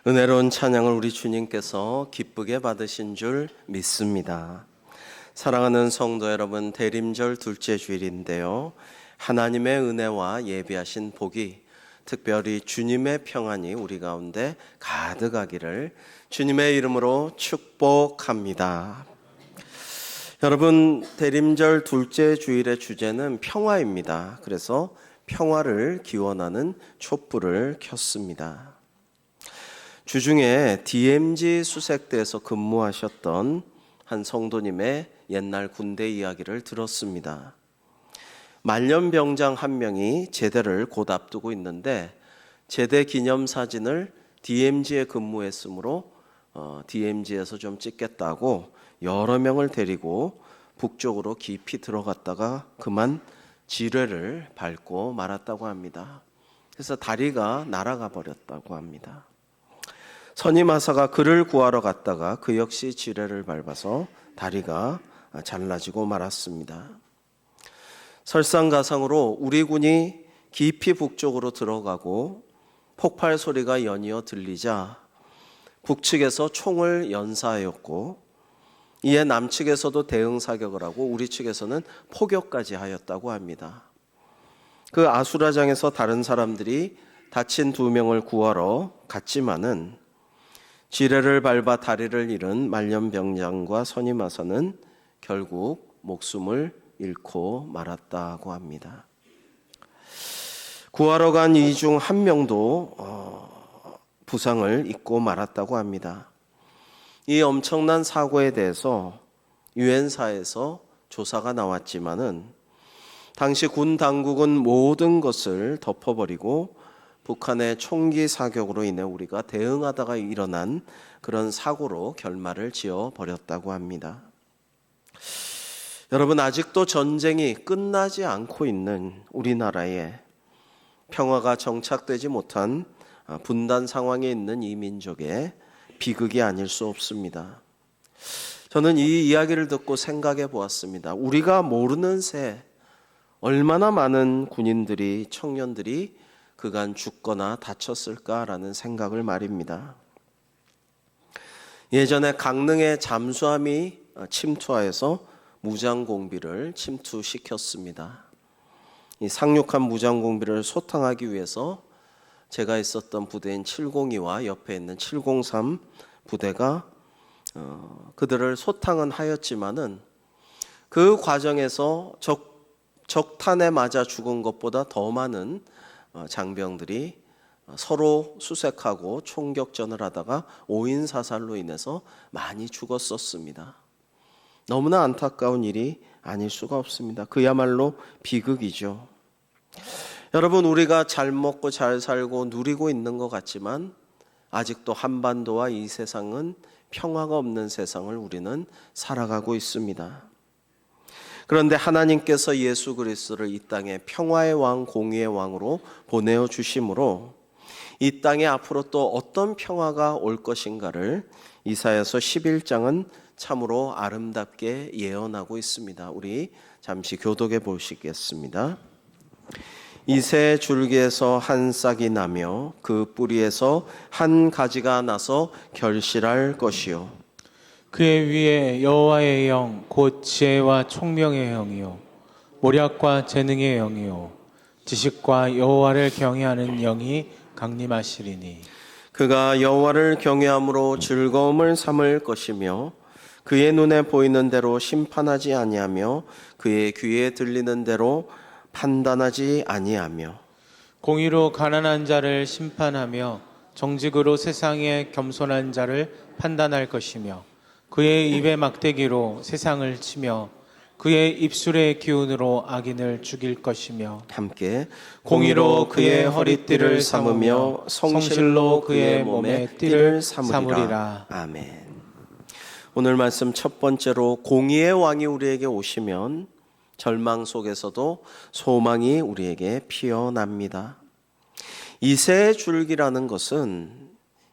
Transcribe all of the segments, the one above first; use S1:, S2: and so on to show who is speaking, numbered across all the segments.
S1: 은혜로운 찬양을 우리 주님께서 기쁘게 받으신 줄 믿습니다. 사랑하는 성도 여러분, 대림절 둘째 주일인데요, 하나님의 은혜와 예비하신 복이, 특별히 주님의 평안이 우리 가운데 가득하기를 주님의 이름으로 축복합니다. 여러분, 대림절 둘째 주일의 주제는 평화입니다. 그래서 평화를 기원하는 촛불을 켰습니다. 주중에 DMZ 수색대에서 근무하셨던 한 성도님의 옛날 군대 이야기를 들었습니다. 말년병장 한 명이 제대를 곧 앞두고 있는데 제대 기념사진을 DMZ에 근무했으므로 DMZ에서 좀 찍겠다고 여러 명을 데리고 북쪽으로 깊이 들어갔다가 그만 지뢰를 밟고 말았다고 합니다. 그래서 다리가 날아가 버렸다고 합니다. 선임하사가 그를 구하러 갔다가 그 역시 지뢰를 밟아서 다리가 잘라지고 말았습니다. 설상가상으로 우리 군이 깊이 북쪽으로 들어가고 폭발 소리가 연이어 들리자 북측에서 총을 연사하였고 이에 남측에서도 대응 사격을 하고 우리 측에서는 포격까지 하였다고 합니다. 그 아수라장에서 다른 사람들이 다친 2명을 구하러 갔지만은 지뢰를 밟아 다리를 잃은 말년병장과 선임하사는 결국 목숨을 잃고 말았다고 합니다. 구하러 간 이 중 한 명도 부상을 입고 말았다고 합니다. 이 엄청난 사고에 대해서 유엔사에서 조사가 나왔지만은 당시 군 당국은 모든 것을 덮어버리고 북한의 총기 사격으로 인해 우리가 대응하다가 일어난 그런 사고로 결말을 지어 버렸다고 합니다. 여러분, 아직도 전쟁이 끝나지 않고 있는 우리나라에 평화가 정착되지 못한 분단 상황에 있는 이 민족의 비극이 아닐 수 없습니다. 저는 이 이야기를 듣고 생각해 보았습니다. 우리가 모르는 새 얼마나 많은 군인들이, 청년들이 그간 죽거나 다쳤을까라는 생각을 말입니다. 예전에 강릉의 잠수함이 침투하여서 무장공비를 침투시켰습니다. 이 상륙한 무장공비를 소탕하기 위해서 제가 있었던 부대인 702와 옆에 있는 703 부대가 그들을 소탕은 하였지만은 그 과정에서 적탄에 맞아 죽은 것보다 더 많은 장병들이 서로 수색하고 총격전을 하다가 5인 사살로 인해서 많이 죽었었습니다. 너무나 안타까운 일이 아닐 수가 없습니다. 그야말로 비극이죠. 여러분, 우리가 잘 먹고 잘 살고 누리고 있는 것 같지만 아직도 한반도와 이 세상은 평화가 없는 세상을 우리는 살아가고 있습니다. 그런데 하나님께서 예수 그리스도를 이 땅에 평화의 왕, 공의의 왕으로 보내어 주심으로 이 땅에 앞으로 또 어떤 평화가 올 것인가를 이사야서 11장은 참으로 아름답게 예언하고 있습니다. 우리 잠시 교독해 보시겠습니다. 이새 줄기에서 한 싹이 나며 그 뿌리에서 한 가지가 나서 결실할 것이요
S2: 그의 위에 여호와의 영 곧 지혜와 총명의 영이요 모략과 재능의 영이요 지식과 여호와를 경외하는 영이 강림하시리니
S1: 그가 여호와를 경외함으로 즐거움을 삼을 것이며 그의 눈에 보이는 대로 심판하지 아니하며 그의 귀에 들리는 대로 판단하지 아니하며
S2: 공의로 가난한 자를 심판하며 정직으로 세상에 겸손한 자를 판단할 것이며 그의 입의 막대기로 세상을 치며 그의 입술의 기운으로 악인을 죽일 것이며
S1: 함께
S2: 공의로 그의 허리띠를 삼으며 성실로 그의 몸에 띠를 삼으리라.
S1: 아멘. 오늘 말씀 첫 번째로 공의의 왕이 우리에게 오시면 절망 속에서도 소망이 우리에게 피어납니다. 이새 줄기라는 것은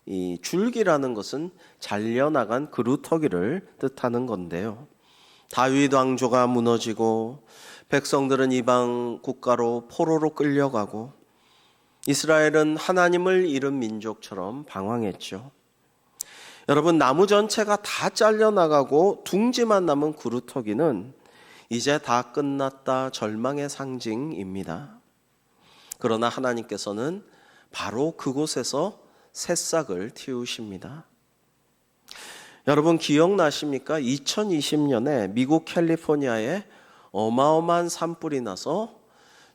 S1: 이 줄기라는 것은 잘려나간 그루터기를 뜻하는 건데요. 다윗 왕조가 무너지고 백성들은 이방 국가로 포로로 끌려가고 이스라엘은 하나님을 잃은 민족처럼 방황했죠. 여러분, 나무 전체가 다 잘려나가고 둥지만 남은 구루터기는 이제 다 끝났다 절망의 상징입니다. 그러나 하나님께서는 바로 그곳에서 새싹을 틔우십니다. 여러분 기억나십니까? 2020년에 미국 캘리포니아에 어마어마한 산불이 나서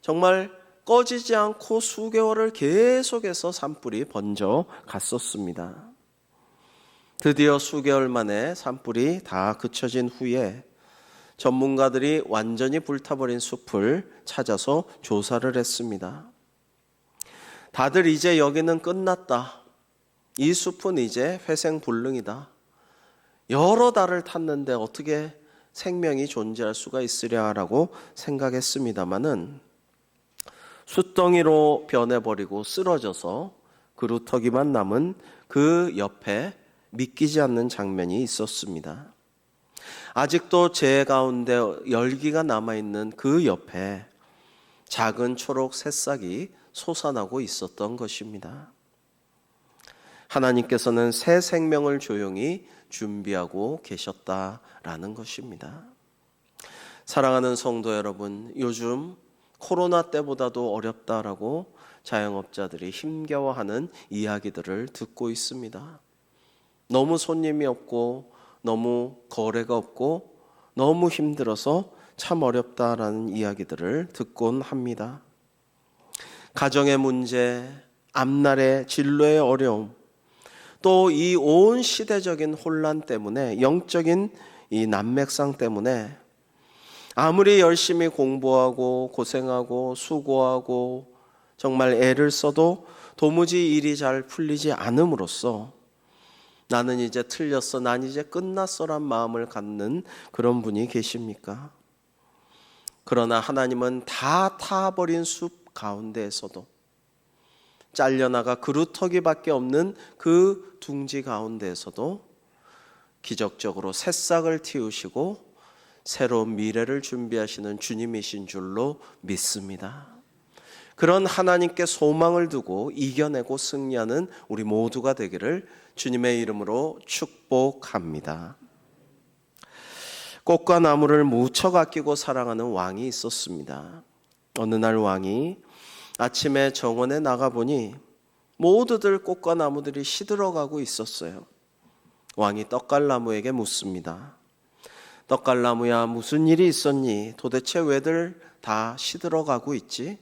S1: 정말 꺼지지 않고 수개월을 계속해서 산불이 번져 갔었습니다. 드디어 수개월 만에 산불이 다 그쳐진 후에 전문가들이 완전히 불타버린 숲을 찾아서 조사를 했습니다. 다들 이제 여기는 끝났다. 이 숲은 이제 회생불능이다. 여러 달을 탔는데 어떻게 생명이 존재할 수가 있으랴라고 생각했습니다마는 숯덩이로 변해버리고 쓰러져서 그루터기만 남은 그 옆에 믿기지 않는 장면이 있었습니다. 아직도 제 가운데 열기가 남아있는 그 옆에 작은 초록 새싹이 솟아나고 있었던 것입니다. 하나님께서는 새 생명을 조용히 준비하고 계셨다라는 것입니다. 사랑하는 성도 여러분, 요즘 코로나 때보다도 어렵다라고 자영업자들이 힘겨워하는 이야기들을 듣고 있습니다. 너무 손님이 없고 너무 거래가 없고 너무 힘들어서 참 어렵다라는 이야기들을 듣곤 합니다. 가정의 문제, 앞날의 진로의 어려움, 또 이 온 시대적인 혼란 때문에 영적인 이 난맥상 때문에 아무리 열심히 공부하고 고생하고 수고하고 정말 애를 써도 도무지 일이 잘 풀리지 않음으로써 나는 이제 틀렸어, 난 이제 끝났어란 마음을 갖는 그런 분이 계십니까? 그러나 하나님은 다 타버린 숲 가운데에서도 잘려나가 그루터기밖에 없는 그 둥지 가운데에서도 기적적으로 새싹을 틔우시고 새로운 미래를 준비하시는 주님이신 줄로 믿습니다. 그런 하나님께 소망을 두고 이겨내고 승리하는 우리 모두가 되기를 주님의 이름으로 축복합니다. 꽃과 나무를 무척 아끼고 사랑하는 왕이 있었습니다. 어느 날 왕이 아침에 정원에 나가보니 모두들 꽃과 나무들이 시들어가고 있었어요. 왕이 떡갈나무에게 묻습니다. 떡갈나무야, 무슨 일이 있었니? 도대체 왜들 다 시들어가고 있지?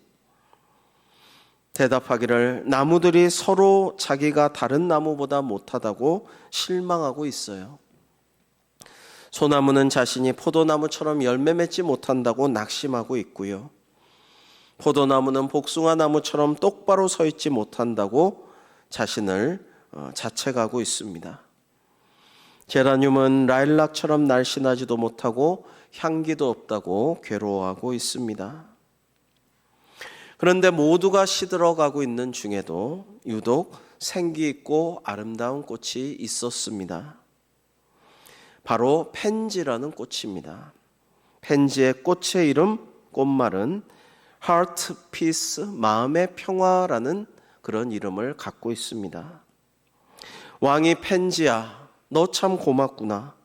S1: 대답하기를 나무들이 서로 자기가 다른 나무보다 못하다고 실망하고 있어요. 소나무는 자신이 포도나무처럼 열매 맺지 못한다고 낙심하고 있고요. 포도나무는 복숭아나무처럼 똑바로 서 있지 못한다고 자신을 자책하고 있습니다. 제라늄은 라일락처럼 날씬하지도 못하고 향기도 없다고 괴로워하고 있습니다. 그런데 모두가 시들어가고 있는 중에도 유독 생기 있고 아름다운 꽃이 있었습니다. 바로 펜지라는 꽃입니다. 펜지의 꽃의 이름, 꽃말은 Heart Peace, 마음의 평화라는 그런 이름을 갖고 있습니다. 왕이 펜지야, 너 참 고맙구나.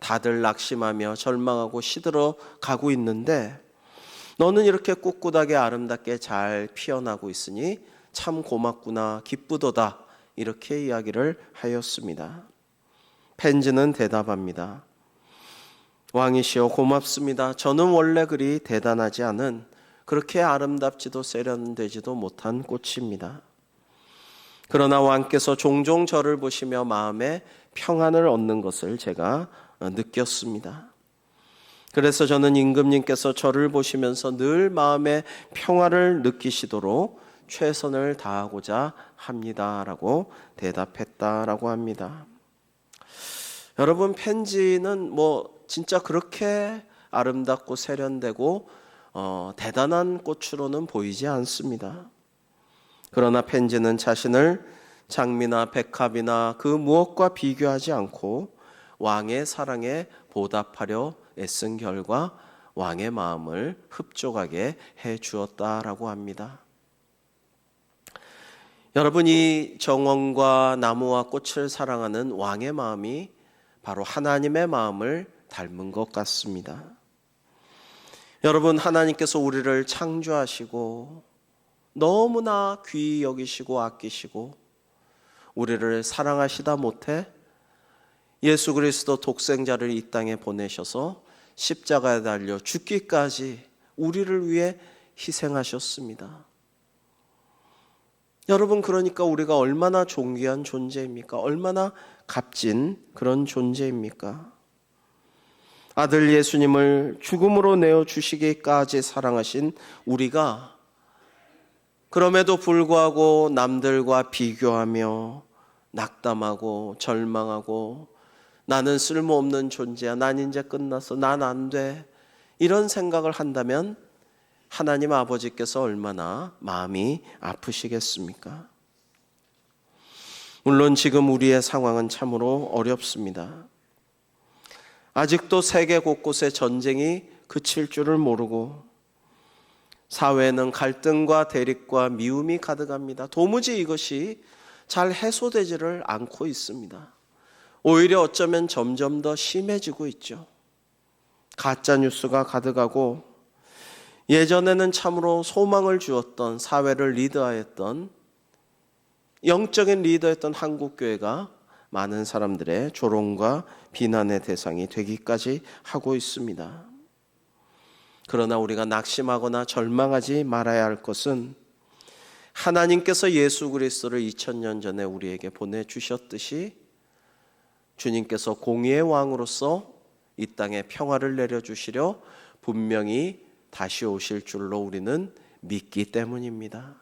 S1: 다들 낙심하며 절망하고 시들어 가고 있는데 너는 이렇게 꿋꿋하게 아름답게 잘 피어나고 있으니 참 고맙구나, 기쁘도다, 이렇게 이야기를 하였습니다. 펜지는 대답합니다. 왕이시여, 고맙습니다. 저는 원래 그리 대단하지 않은, 그렇게 아름답지도 세련되지도 못한 꽃입니다. 그러나 왕께서 종종 저를 보시며 마음에 평안을 얻는 것을 제가 느꼈습니다. 그래서 저는 임금님께서 저를 보시면서 늘 마음의 평화를 느끼시도록 최선을 다하고자 합니다라고 대답했다라고 합니다. 여러분, 펜지는 진짜 그렇게 아름답고 세련되고 대단한 꽃으로는 보이지 않습니다. 그러나 펜지는 자신을 장미나 백합이나 그 무엇과 비교하지 않고 왕의 사랑에 보답하려 애쓴 결과 왕의 마음을 흡족하게 해 주었다라고 합니다. 여러분이 정원과 나무와 꽃을 사랑하는 왕의 마음이 바로 하나님의 마음을 닮은 것 같습니다. 여러분, 하나님께서 우리를 창조하시고 너무나 귀히 여기시고 아끼시고 우리를 사랑하시다 못해 예수 그리스도 독생자를 이 땅에 보내셔서 십자가에 달려 죽기까지 우리를 위해 희생하셨습니다. 여러분, 그러니까 우리가 얼마나 존귀한 존재입니까? 얼마나 값진 그런 존재입니까? 아들 예수님을 죽음으로 내어주시기까지 사랑하신 우리가 그럼에도 불구하고 남들과 비교하며 낙담하고 절망하고 나는 쓸모없는 존재야, 난 이제 끝났어, 난 안 돼, 이런 생각을 한다면 하나님 아버지께서 얼마나 마음이 아프시겠습니까? 물론 지금 우리의 상황은 참으로 어렵습니다. 아직도 세계 곳곳에 전쟁이 그칠 줄을 모르고 사회에는 갈등과 대립과 미움이 가득합니다. 도무지 이것이 잘 해소되지를 않고 있습니다. 오히려 어쩌면 점점 더 심해지고 있죠. 가짜 뉴스가 가득하고 예전에는 참으로 소망을 주었던, 사회를 리드하였던, 영적인 리더였던 한국교회가 많은 사람들의 조롱과 비난의 대상이 되기까지 하고 있습니다. 그러나 우리가 낙심하거나 절망하지 말아야 할 것은 하나님께서 예수 그리스도를 2000년 전에 우리에게 보내주셨듯이 주님께서 공의의 왕으로서 이 땅에 평화를 내려주시려 분명히 다시 오실 줄로 우리는 믿기 때문입니다.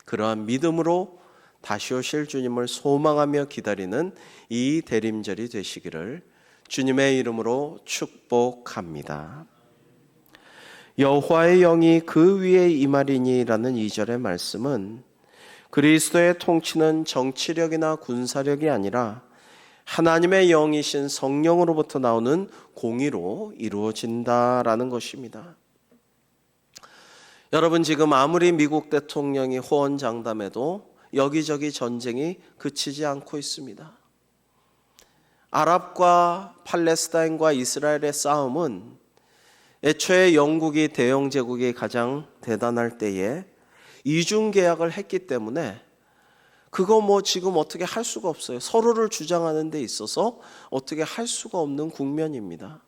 S1: 그러한 믿음으로 다시 오실 주님을 소망하며 기다리는 이 대림절이 되시기를 주님의 이름으로 축복합니다. 여호와의 영이 그 위에 임하리니라는 2절의 말씀은 그리스도의 통치는 정치력이나 군사력이 아니라 하나님의 영이신 성령으로부터 나오는 공의로 이루어진다라는 것입니다. 여러분, 지금 아무리 미국 대통령이 호언장담해도 여기저기 전쟁이 그치지 않고 있습니다. 아랍과 팔레스타인과 이스라엘의 싸움은 애초에 영국이 대영 제국이 가장 대단할 때에 이중 계약을 했기 때문에 그거 지금 어떻게 할 수가 없어요. 서로를 주장하는 데 있어서 어떻게 할 수가 없는 국면입니다.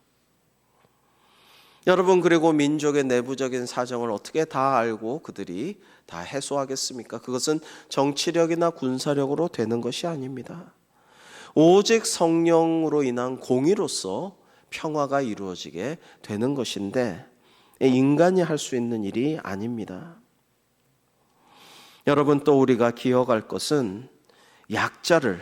S1: 여러분, 그리고 민족의 내부적인 사정을 어떻게 다 알고 그들이 다 해소하겠습니까? 그것은 정치력이나 군사력으로 되는 것이 아닙니다. 오직 성령으로 인한 공의로서 평화가 이루어지게 되는 것인데 인간이 할 수 있는 일이 아닙니다. 여러분, 또 우리가 기억할 것은 약자를,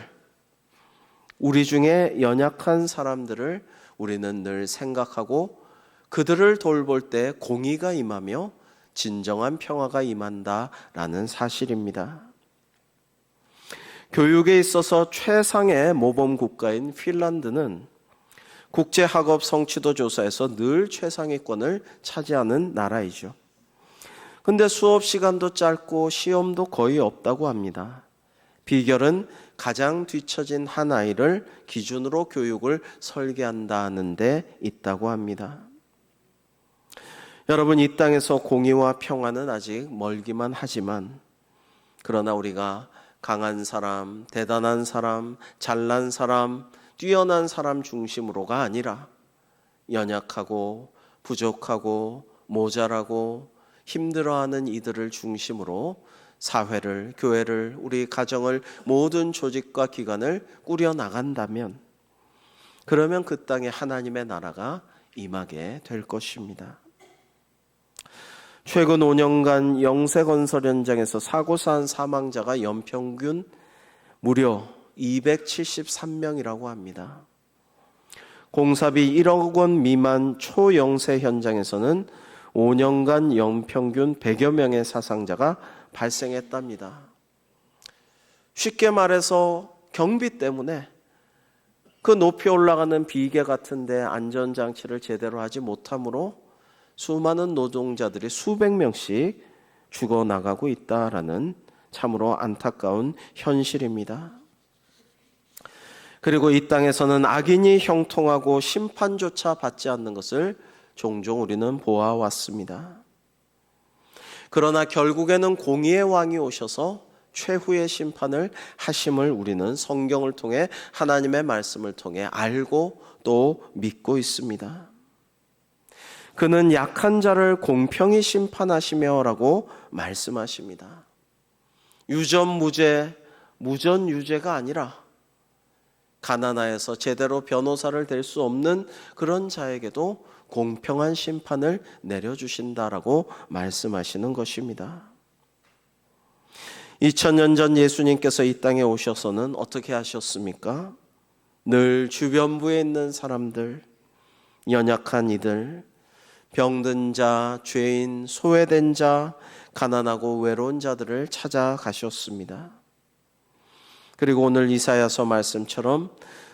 S1: 우리 중에 연약한 사람들을 우리는 늘 생각하고 그들을 돌볼 때 공의가 임하며 진정한 평화가 임한다라는 사실입니다. 교육에 있어서 최상의 모범 국가인 핀란드는 국제학업 성취도 조사에서 늘 최상위권을 차지하는 나라이죠. 근데 수업 시간도 짧고 시험도 거의 없다고 합니다. 비결은 가장 뒤처진 한 아이를 기준으로 교육을 설계한다는 데 있다고 합니다. 여러분, 이 땅에서 공의와 평화는 아직 멀기만 하지만 그러나 우리가 강한 사람, 대단한 사람, 잘난 사람, 뛰어난 사람 중심으로가 아니라 연약하고 부족하고 모자라고 힘들어하는 이들을 중심으로 사회를, 교회를, 우리 가정을, 모든 조직과 기관을 꾸려나간다면 그러면 그 땅에 하나님의 나라가 임하게 될 것입니다. 최근 5년간 영세건설 현장에서 사고사한 사망자가 연평균 무려 273명이라고 합니다. 공사비 1억 원 미만 초영세 현장에서는 5년간 연평균 100여 명의 사상자가 발생했답니다. 쉽게 말해서 경비 때문에 그 높이 올라가는 비계 같은데 안전장치를 제대로 하지 못함으로 수많은 노동자들이 수백 명씩 죽어나가고 있다라는 참으로 안타까운 현실입니다. 그리고 이 땅에서는 악인이 형통하고 심판조차 받지 않는 것을 종종 우리는 보아왔습니다. 그러나 결국에는 공의의 왕이 오셔서 최후의 심판을 하심을 우리는 성경을 통해 하나님의 말씀을 통해 알고 또 믿고 있습니다. 그는 약한 자를 공평히 심판하시며라고 말씀하십니다. 유전무죄, 무전유죄가 아니라 가난하여서 제대로 변호사를 댈 수 없는 그런 자에게도 공평한 심판을 내려주신다라고 말씀하시는 것입니다. 2000년 전 예수님께서 이 땅에 오셔서는 어떻게 하셨습니까? 늘 주변부에 있는 사람들, 연약한 이들, 병든 자, 죄인, 소외된 자, 가난하고 외로운 자들을 찾아가셨습니다. 그리고 오늘 이사야서 말씀처럼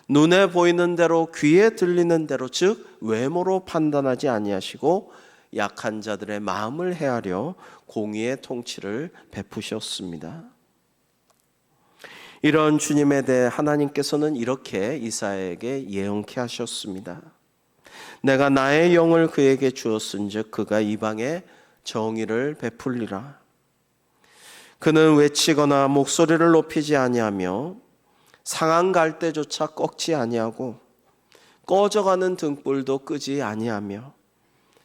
S1: 눈에 보이는 대로 귀에 들리는 대로 즉 외모로 판단하지 아니하시고 약한 자들의 마음을 헤아려 공의의 통치를 베푸셨습니다. 이런 주님에 대해 하나님께서는 이렇게 이사야에게 예언케 하셨습니다. 내가 나의 영을 그에게 주었은즉 그가 이방에 정의를 베풀리라. 그는 외치거나 목소리를 높이지 아니하며 상한 갈대조차 꺾지 아니하고 꺼져가는 등불도 끄지 아니하며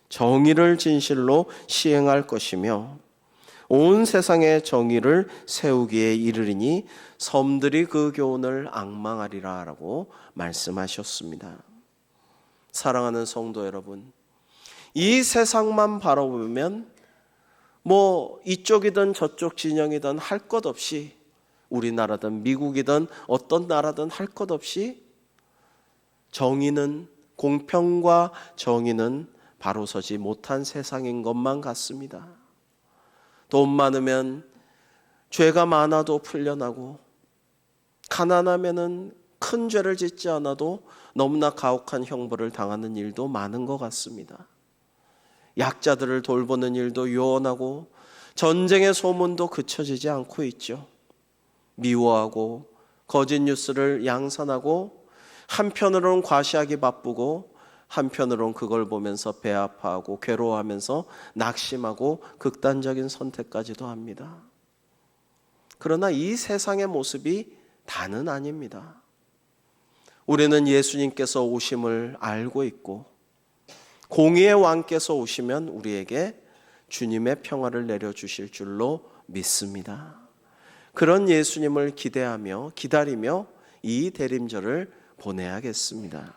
S1: 정의를 진실로 시행할 것이며 온 세상에 정의를 세우기에 이르리니 섬들이 그 교훈을 앙망하리라 라고 말씀하셨습니다. 사랑하는 성도 여러분, 이 세상만 바라보면 이쪽이든 저쪽 진영이든 할 것 없이 우리나라든 미국이든 어떤 나라든 할 것 없이 정의는 공평과 정의는 바로 서지 못한 세상인 것만 같습니다. 돈 많으면 죄가 많아도 풀려나고 가난하면은 큰 죄를 짓지 않아도 너무나 가혹한 형벌을 당하는 일도 많은 것 같습니다. 약자들을 돌보는 일도 요원하고 전쟁의 소문도 그쳐지지 않고 있죠. 미워하고 거짓 뉴스를 양산하고 한편으로는 과시하기 바쁘고 한편으로는 그걸 보면서 배 아파하고 괴로워하면서 낙심하고 극단적인 선택까지도 합니다. 그러나 이 세상의 모습이 다는 아닙니다. 우리는 예수님께서 오심을 알고 있고 공의의 왕께서 오시면 우리에게 주님의 평화를 내려주실 줄로 믿습니다. 그런 예수님을 기대하며 기다리며 이 대림절을 보내야겠습니다.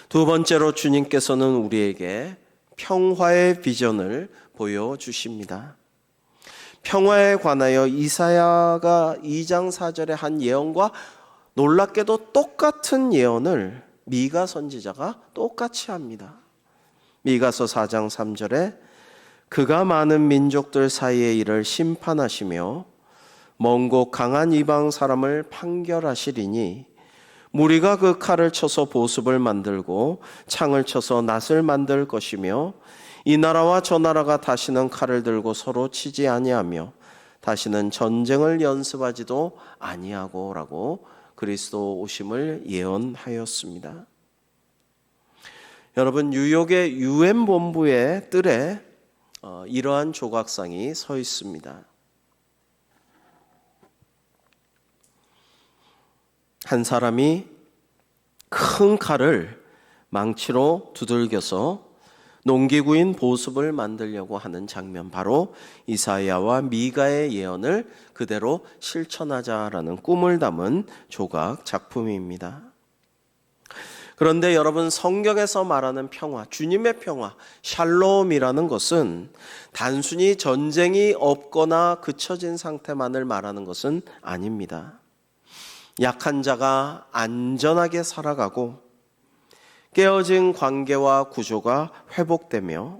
S1: 두 번째로 주님께서는 우리에게 평화의 비전을 보여주십니다. 평화에 관하여 이사야가 2장 4절의 한 예언과 놀랍게도 똑같은 예언을 미가 선지자가 똑같이 합니다. 미가서 4장 3절에 그가 많은 민족들 사이의 일을 심판하시며 먼 곳 강한 이방 사람을 판결하시리니 무리가 그 칼을 쳐서 보습을 만들고 창을 쳐서 낫을 만들 것이며 이 나라와 저 나라가 다시는 칼을 들고 서로 치지 아니하며 다시는 전쟁을 연습하지도 아니하고 라고 그리스도 오심을 예언하였습니다. 여러분, 뉴욕의 UN 본부의 뜰에 이러한 조각상이 서 있습니다. 한 사람이 큰 칼을 망치로 두들겨서 농기구인 보습을 만들려고 하는 장면, 바로 이사야와 미가의 예언을 그대로 실천하자라는 꿈을 담은 조각 작품입니다. 그런데 여러분, 성경에서 말하는 평화, 주님의 평화, 샬롬이라는 것은 단순히 전쟁이 없거나 그쳐진 상태만을 말하는 것은 아닙니다. 약한 자가 안전하게 살아가고 깨어진 관계와 구조가 회복되며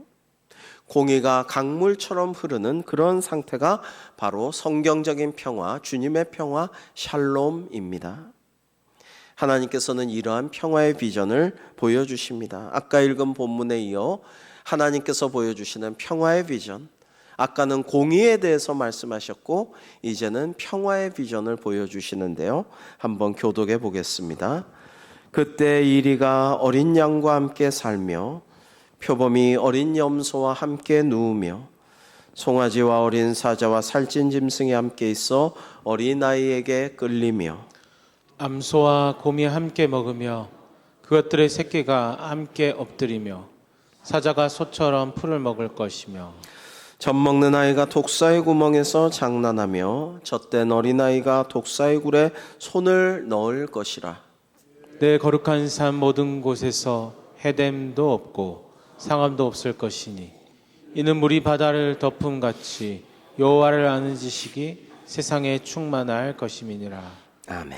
S1: 공의가 강물처럼 흐르는 그런 상태가 바로 성경적인 평화, 주님의 평화, 샬롬입니다. 하나님께서는 이러한 평화의 비전을 보여주십니다. 아까 읽은 본문에 이어 하나님께서 보여주시는 평화의 비전, 아까는 공의에 대해서 말씀하셨고 이제는 평화의 비전을 보여주시는데요. 한번 교독해 보겠습니다. 그때 이리가 어린 양과 함께 살며 표범이 어린 염소와 함께 누우며 송아지와 어린 사자와 살찐 짐승이 함께 있어 어린아이에게 끌리며
S2: 암소와 곰이 함께 먹으며 그것들의 새끼가 함께 엎드리며 사자가 소처럼 풀을 먹을 것이며
S1: 젖 먹는 아이가 독사의 구멍에서 장난하며 젖된 어린아이가 독사의 굴에 손을 넣을 것이라.
S2: 내 거룩한 산 모든 곳에서 해됨도 없고 상함도 없을 것이니 이는 물이 바다를 덮음같이 여호와를 아는 지식이 세상에 충만할 것임이니라.
S1: 아멘.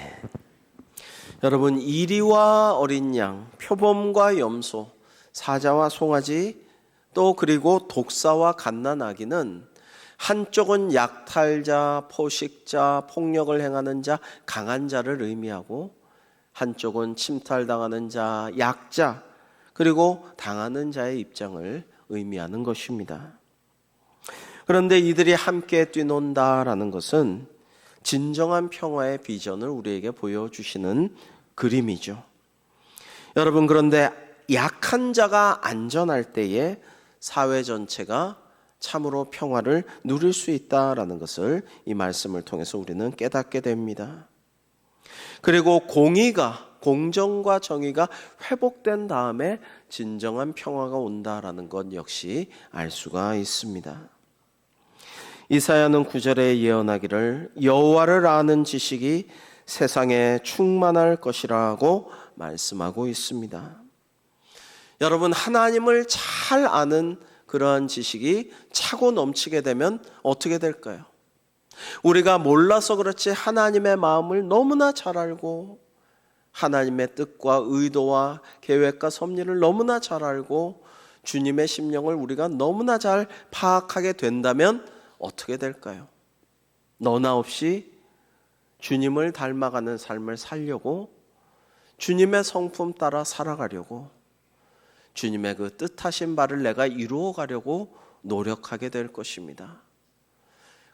S1: 여러분, 이리와 어린 양, 표범과 염소, 사자와 송아지, 또 그리고 독사와 갓난아기는 한쪽은 약탈자, 포식자, 폭력을 행하는 자, 강한 자를 의미하고 한쪽은 침탈당하는 자, 약자, 그리고 당하는 자의 입장을 의미하는 것입니다. 그런데 이들이 함께 뛰논다라는 것은 진정한 평화의 비전을 우리에게 보여주시는 그림이죠. 여러분, 그런데 약한 자가 안전할 때에 사회 전체가 참으로 평화를 누릴 수 있다라는 것을 이 말씀을 통해서 우리는 깨닫게 됩니다. 그리고 공정과 정의가 회복된 다음에 진정한 평화가 온다라는 것 역시 알 수가 있습니다. 이사야는 9절에 예언하기를 여호와를 아는 지식이 세상에 충만할 것이라고 말씀하고 있습니다. 여러분, 하나님을 잘 아는 그러한 지식이 차고 넘치게 되면 어떻게 될까요? 우리가 몰라서 그렇지 하나님의 마음을 너무나 잘 알고 하나님의 뜻과 의도와 계획과 섭리를 너무나 잘 알고 주님의 심령을 우리가 너무나 잘 파악하게 된다면 어떻게 될까요? 너나 없이 주님을 닮아가는 삶을 살려고 주님의 성품 따라 살아가려고 주님의 그 뜻하신 바를 내가 이루어 가려고 노력하게 될 것입니다.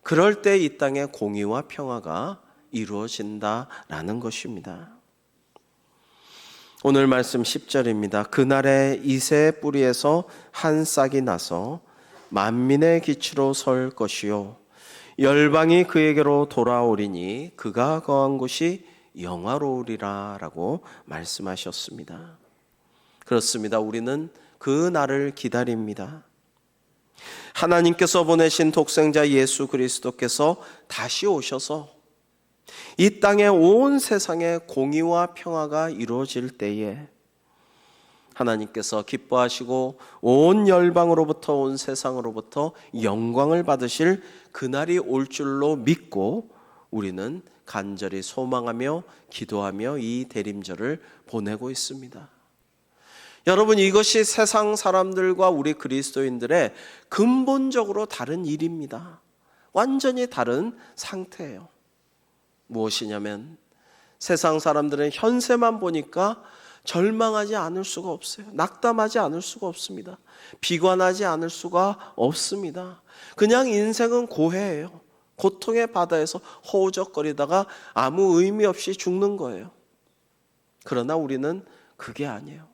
S1: 그럴 때 이 땅에 공의와 평화가 이루어진다라는 것입니다. 오늘 말씀 10절입니다. 그날에 이새의 뿌리에서 한 싹이 나서 만민의 기치로 설 것이요 열방이 그에게로 돌아오리니 그가 거한 곳이 영화로우리라 라고 말씀하셨습니다. 그렇습니다. 우리는 그 날을 기다립니다. 하나님께서 보내신 독생자 예수 그리스도께서 다시 오셔서 이 땅의 온 세상에 공의와 평화가 이루어질 때에 하나님께서 기뻐하시고 온 열방으로부터 온 세상으로부터 영광을 받으실 그날이 올 줄로 믿고 우리는 간절히 소망하며 기도하며 이 대림절을 보내고 있습니다. 여러분, 이것이 세상 사람들과 우리 그리스도인들의 근본적으로 다른 일입니다. 완전히 다른 상태예요. 무엇이냐면 세상 사람들은 현세만 보니까 절망하지 않을 수가 없어요. 낙담하지 않을 수가 없습니다. 비관하지 않을 수가 없습니다. 그냥 인생은 고해예요. 고통의 바다에서 허우적거리다가 아무 의미 없이 죽는 거예요. 그러나 우리는 그게 아니에요.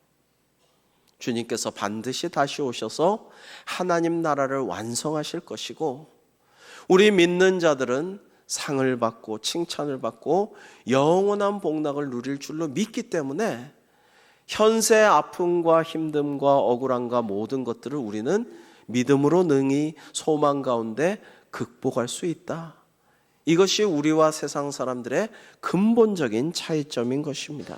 S1: 주님께서 반드시 다시 오셔서 하나님 나라를 완성하실 것이고 우리 믿는 자들은 상을 받고 칭찬을 받고 영원한 복락을 누릴 줄로 믿기 때문에 현세의 아픔과 힘듦과 억울함과 모든 것들을 우리는 믿음으로 능히 소망 가운데 극복할 수 있다. 이것이 우리와 세상 사람들의 근본적인 차이점인 것입니다.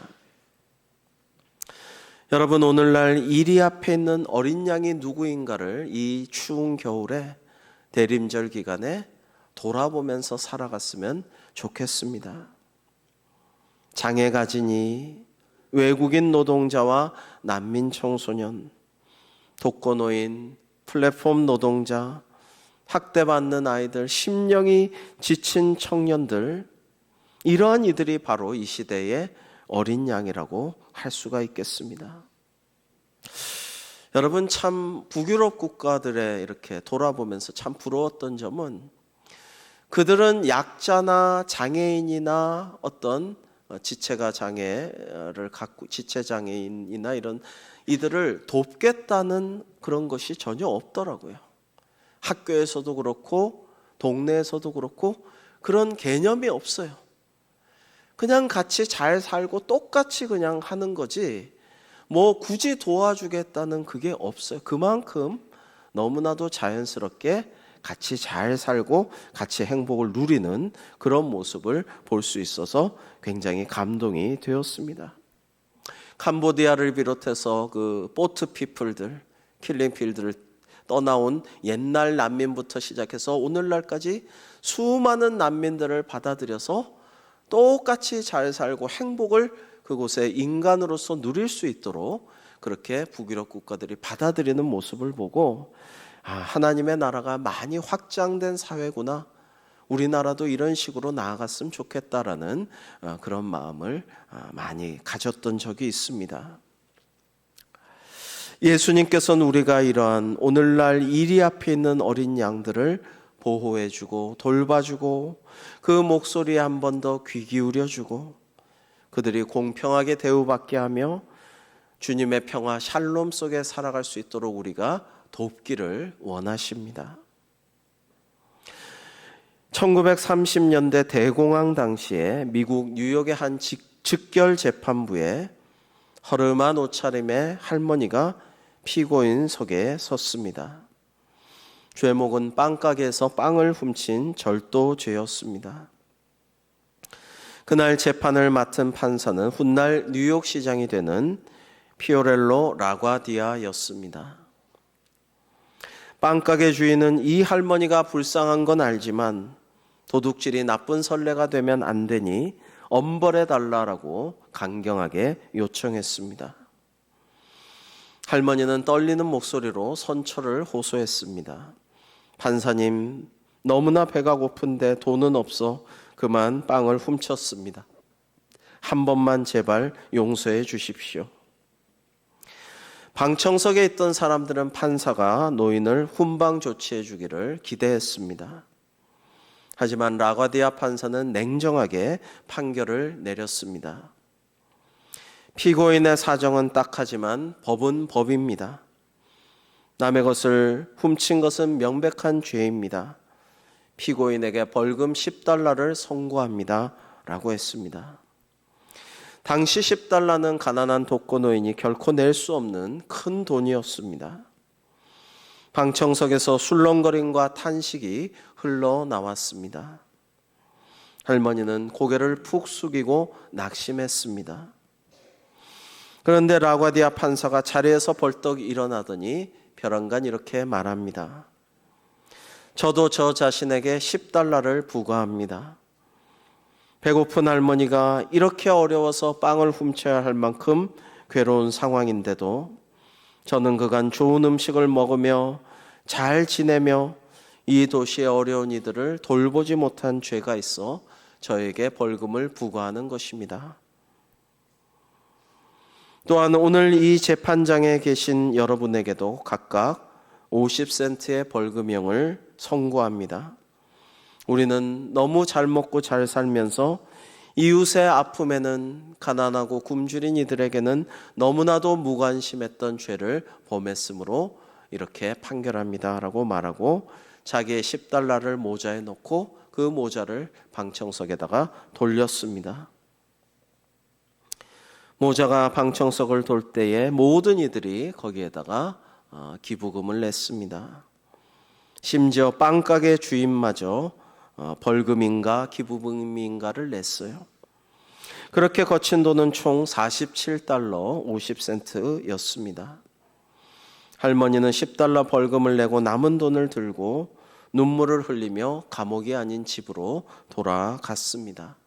S1: 여러분, 오늘날 이리 앞에 있는 어린 양이 누구인가를 이 추운 겨울에 대림절 기간에 돌아보면서 살아갔으면 좋겠습니다. 장애 가진이, 외국인 노동자와 난민 청소년, 독거노인, 플랫폼 노동자, 학대받는 아이들, 심령이 지친 청년들, 이러한 이들이 바로 이 시대의 어린 양이라고 할 수가 있겠습니다. 여러분, 참 북유럽 국가들에 이렇게 돌아보면서 참 부러웠던 점은 그들은 약자나 장애인이나 어떤 지체가 장애를 갖고 지체 장애인이나 이런 이들을 돕겠다는 그런 것이 전혀 없더라고요. 학교에서도 그렇고 동네에서도 그렇고 그런 개념이 없어요. 그냥 같이 잘 살고 똑같이 그냥 하는 거지 뭐 굳이 도와주겠다는 그게 없어요. 그만큼 너무나도 자연스럽게 같이 잘 살고 같이 행복을 누리는 그런 모습을 볼 수 있어서 굉장히 감동이 되었습니다. 캄보디아를 비롯해서 그 보트 피플들, 킬링필드를 떠나온 옛날 난민부터 시작해서 오늘날까지 수많은 난민들을 받아들여서 똑같이 잘 살고 행복을 그곳에 인간으로서 누릴 수 있도록 그렇게 북유럽 국가들이 받아들이는 모습을 보고 하나님의 나라가 많이 확장된 사회구나. 우리나라도 이런 식으로 나아갔으면 좋겠다라는 그런 마음을 많이 가졌던 적이 있습니다. 예수님께서는 우리가 이러한 오늘날 이리 앞에 있는 어린 양들을 보호해주고 돌봐주고 그 목소리에 한 번 더 귀 기울여주고 그들이 공평하게 대우받게 하며 주님의 평화 샬롬 속에 살아갈 수 있도록 우리가 돕기를 원하십니다. 1930년대 대공황 당시에 미국 뉴욕의 한 즉결 재판부에 허름한 옷차림의 할머니가 피고인석에 섰습니다. 죄목은 빵가게에서 빵을 훔친 절도죄였습니다. 그날 재판을 맡은 판사는 훗날 뉴욕시장이 되는 피오렐로 라과디아였습니다. 빵가게 주인은 이 할머니가 불쌍한 건 알지만 도둑질이 나쁜 선례가 되면 안 되니 엄벌해달라고 강경하게 요청했습니다. 할머니는 떨리는 목소리로 선처를 호소했습니다. 판사님, 너무나 배가 고픈데 돈은 없어 그만 빵을 훔쳤습니다. 한 번만 제발 용서해 주십시오. 방청석에 있던 사람들은 판사가 노인을 훈방 조치해 주기를 기대했습니다. 하지만 라과디아 판사는 냉정하게 판결을 내렸습니다. 피고인의 사정은 딱하지만 법은 법입니다. 남의 것을 훔친 것은 명백한 죄입니다. 피고인에게 벌금 $10를 선고합니다. 라고 했습니다. 당시 $10는 가난한 독거노인이 결코 낼 수 없는 큰 돈이었습니다. 방청석에서 술렁거림과 탄식이 흘러나왔습니다. 할머니는 고개를 푹 숙이고 낙심했습니다. 그런데 라과디아 판사가 자리에서 벌떡 일어나더니 벼랑간 이렇게 말합니다. 저도 저 자신에게 $10를 부과합니다. 배고픈 할머니가 이렇게 어려워서 빵을 훔쳐야 할 만큼 괴로운 상황인데도 저는 그간 좋은 음식을 먹으며 잘 지내며 이 도시의 어려운 이들을 돌보지 못한 죄가 있어 저에게 벌금을 부과하는 것입니다. 또한 오늘 이 재판장에 계신 여러분에게도 각각 50센트의 벌금형을 선고합니다. 우리는 너무 잘 먹고 잘 살면서 이웃의 아픔에는 가난하고 굶주린 이들에게는 너무나도 무관심했던 죄를 범했으므로 이렇게 판결합니다 라고 말하고 자기의 $10를 모자에 넣고 그 모자를 방청석에다가 돌렸습니다. 모자가 방청석을 돌 때에 모든 이들이 거기에다가 기부금을 냈습니다. 심지어 빵가게 주인마저 벌금인가 기부금인가를 냈어요. 그렇게 거친 돈은 총 $47 50센트였습니다. 할머니는 $10 벌금을 내고 남은 돈을 들고 눈물을 흘리며 감옥이 아닌 집으로 돌아갔습니다.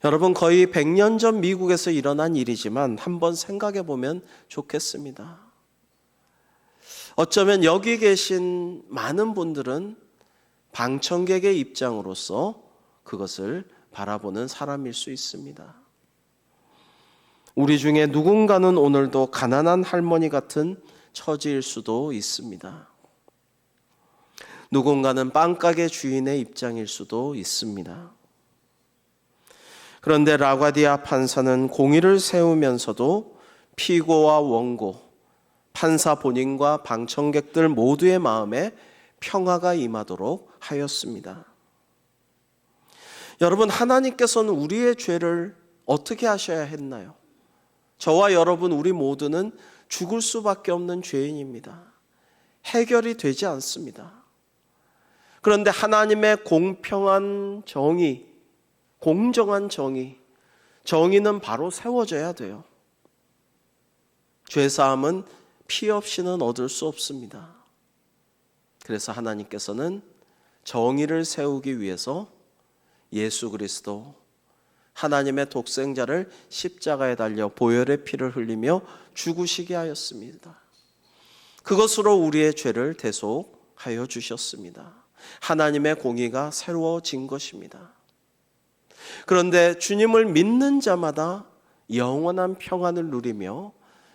S1: 여러분, 거의 100년 전 미국에서 일어난 일이지만 한번 생각해 보면 좋겠습니다. 어쩌면 여기 계신 많은 분들은 방청객의 입장으로서 그것을 바라보는 사람일 수 있습니다. 우리 중에 누군가는 오늘도 가난한 할머니 같은 처지일 수도 있습니다. 누군가는 빵가게 주인의 입장일 수도 있습니다. 그런데 라과디아 판사는 공의를 세우면서도 피고와 원고, 판사 본인과 방청객들 모두의 마음에 평화가 임하도록 하였습니다. 여러분, 하나님께서는 우리의 죄를 어떻게 하셔야 했나요? 저와 여러분, 우리 모두는 죽을 수밖에 없는 죄인입니다. 해결이 되지 않습니다. 그런데 하나님의 공평한 정의, 공정한 정의는 바로 세워져야 돼요. 죄사함은 피 없이는 얻을 수 없습니다. 그래서 하나님께서는 정의를 세우기 위해서 예수 그리스도, 하나님의 독생자를 십자가에 달려 보혈의 피를 흘리며 죽으시게 하였습니다. 그것으로 우리의 죄를 대속하여 주셨습니다. 하나님의 공의가 새로워진 것입니다. 그런데 주님을 믿는 자마다 영원한 평안을 누리며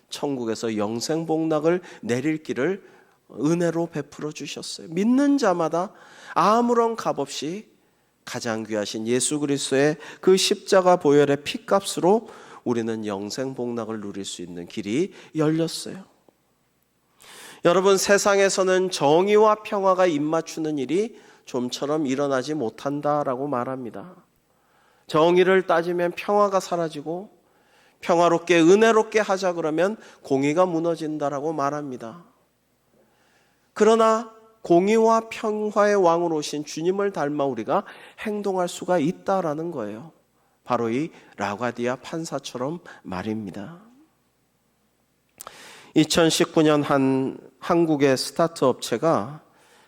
S1: 천국에서 영생복락을 내릴 길을 은혜로 베풀어 주셨어요. 믿는 자마다 아무런 값없이 가장 귀하신 예수 그리스도의 그 십자가 보혈의 피값으로 우리는 영생복락을 누릴 수 있는 길이 열렸어요. 여러분, 세상에서는 정의와 평화가 입맞추는 일이 좀처럼 일어나지 못한다라고 말합니다. 정의를 따지면 평화가 사라지고 평화롭게 은혜롭게 하자 그러면 공의가 무너진다라고 말합니다. 그러나 공의와 평화의 왕으로 오신 주님을 닮아 우리가 행동할 수가 있다라는 거예요. 바로 이 라과디아 판사처럼 말입니다. 2019년 한 한국의 스타트 업체가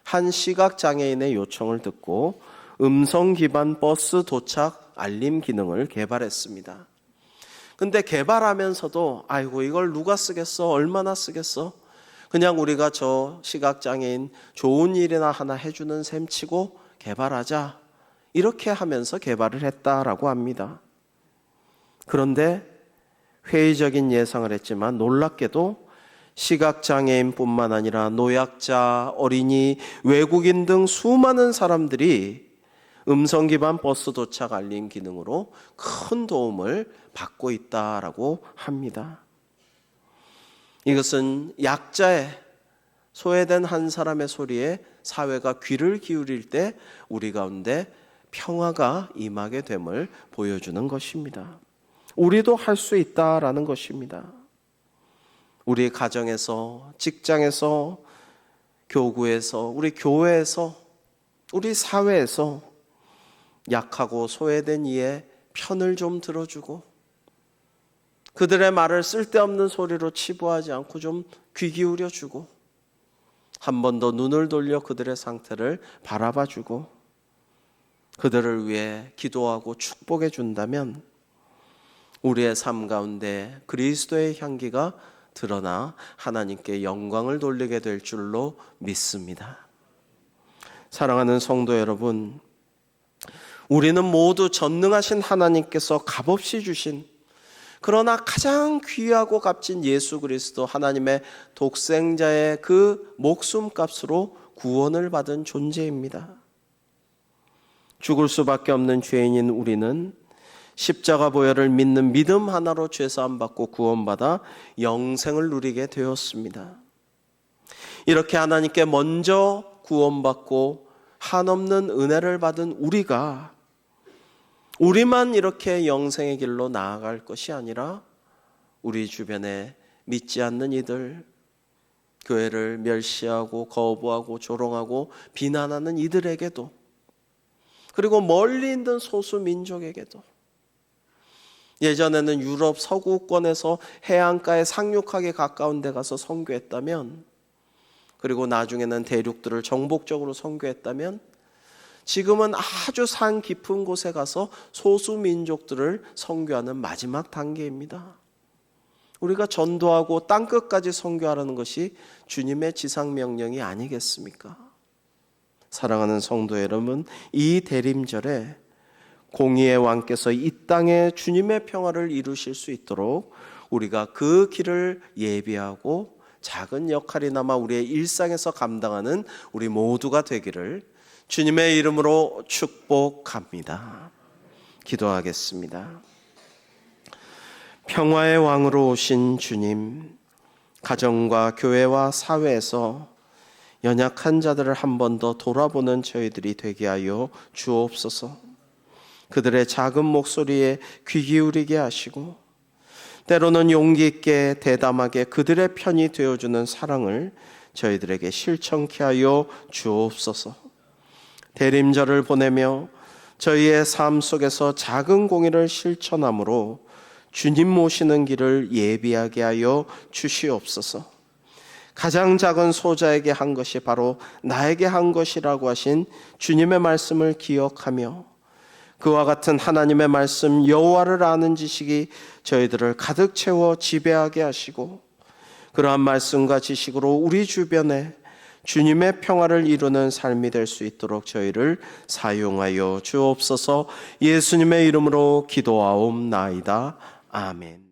S1: 한 시각장애인의 요청을 듣고 음성 기반 버스 도착 알림 기능을 개발했습니다. 근데 개발하면서도 아이고 이걸 누가 쓰겠어? 얼마나 쓰겠어? 그냥 우리가 저 시각장애인 좋은 일이나 하나 해주는 셈 치고 개발하자, 이렇게 하면서 개발을 했다라고 합니다. 그런데 회의적인 예상을 했지만 놀랍게도 시각장애인뿐만 아니라 노약자, 어린이, 외국인 등 수많은 사람들이 음성 기반 버스 도착 알림 기능으로 큰 도움을 받고 있다라고 합니다. 이것은 약자의, 소외된 한 사람의 소리에 사회가 귀를 기울일 때 우리 가운데 평화가 임하게 됨을 보여주는 것입니다. 우리도 할 수 있다라는 것입니다. 우리 가정에서, 직장에서, 교구에서, 우리 교회에서, 우리 사회에서 약하고 소외된 이의 편을 좀 들어주고 그들의 말을 쓸데없는 소리로 치부하지 않고 좀 귀 기울여주고 한 번 더 눈을 돌려 그들의 상태를 바라봐주고 그들을 위해 기도하고 축복해 준다면 우리의 삶 가운데 그리스도의 향기가 드러나 하나님께 영광을 돌리게 될 줄로 믿습니다. 사랑하는 성도 여러분, 우리는 모두 전능하신 하나님께서 값없이 주신, 그러나 가장 귀하고 값진 예수 그리스도 하나님의 독생자의 그 목숨값으로 구원을 받은 존재입니다. 죽을 수밖에 없는 죄인인 우리는 십자가 보혈을 믿는 믿음 하나로 죄사함 받고 구원받아 영생을 누리게 되었습니다. 이렇게 하나님께 먼저 구원받고 한없는 은혜를 받은 우리만 이렇게 영생의 길로 나아갈 것이 아니라 우리 주변에 믿지 않는 이들, 교회를 멸시하고 거부하고 조롱하고 비난하는 이들에게도, 그리고 멀리 있는 소수 민족에게도, 예전에는 유럽 서구권에서 해안가에 상륙하게 가까운 데 가서 선교했다면, 그리고 나중에는 대륙들을 정복적으로 선교했다면, 지금은 아주 산 깊은 곳에 가서 소수 민족들을 선교하는 마지막 단계입니다. 우리가 전도하고 땅끝까지 선교하라는 것이 주님의 지상명령이 아니겠습니까? 사랑하는 성도 여러분, 이 대림절에 공의의 왕께서 이 땅에 주님의 평화를 이루실 수 있도록 우리가 그 길을 예비하고 작은 역할이나마 우리의 일상에서 감당하는 우리 모두가 되기를 주님의 이름으로 축복합니다. 기도하겠습니다. 평화의 왕으로 오신 주님, 가정과 교회와 사회에서 연약한 자들을 한 번 더 돌아보는 저희들이 되게 하여 주옵소서. 그들의 작은 목소리에 귀 기울이게 하시고 때로는 용기 있게 대담하게 그들의 편이 되어주는 사랑을 저희들에게 실천케 하여 주옵소서. 대림절을 보내며 저희의 삶 속에서 작은 공의를 실천함으로 주님 모시는 길을 예비하게 하여 주시옵소서. 가장 작은 소자에게 한 것이 바로 나에게 한 것이라고 하신 주님의 말씀을 기억하며 그와 같은 하나님의 말씀 여호와를 아는 지식이 저희들을 가득 채워 지배하게 하시고 그러한 말씀과 지식으로 우리 주변에 주님의 평화를 이루는 삶이 될 수 있도록 저희를 사용하여 주옵소서. 예수님의 이름으로 기도하옵나이다. 아멘.